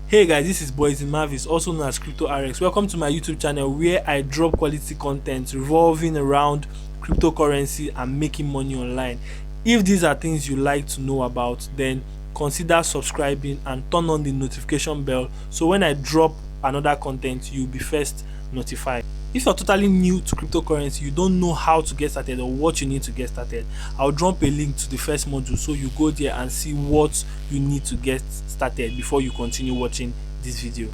Hey guys, this is Boys in Mavis, also known as Crypto RX. Welcome to my YouTube channel where I drop quality content revolving around cryptocurrency and making money online. If these are things you like to know about, then consider subscribing and turn on the notification bell so when I drop another content, you'll be first notified. If you're totally new to cryptocurrency, you don't know how to get started or what you need to get started, I'll drop a link to the first module so you go there and see what you need to get started before you continue watching this video.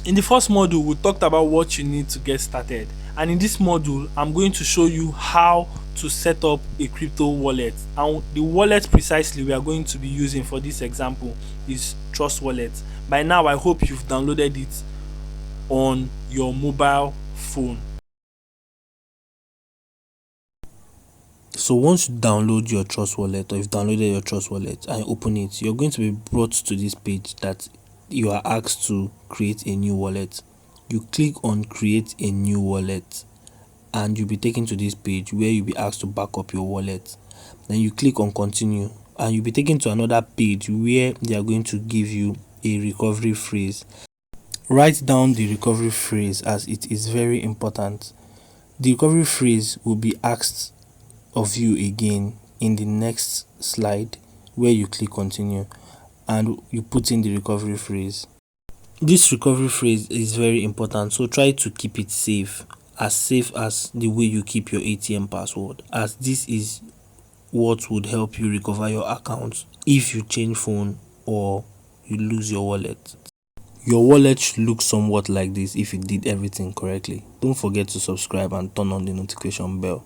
In the first module, we talked about what you need to get started, and in this module I'm going to show you how to set up a crypto wallet. And the wallet precisely we are going to be using for this example is Trust Wallet. By now I hope you've downloaded it on your mobile phone. So once you download your Trust Wallet, or you've downloaded your Trust Wallet and open it, you're going to be brought to this page that you are asked to create a new wallet. You click on create a new wallet and you'll be taken to this page where you'll be asked to back up your wallet. Then you click on continue and you'll be taken to another page where they are going to give you a recovery phrase. Write down the recovery phrase as it is very important. The recovery phrase will be asked of you again in the next slide where you click continue and you put in the recovery phrase. This recovery phrase is very important, so try to keep it safe as the way you keep your ATM password, as this is what would help you recover your account if you change phone or you lose your wallet. Your wallet should look somewhat like this if you did everything correctly. Don't forget to subscribe and turn on the notification bell.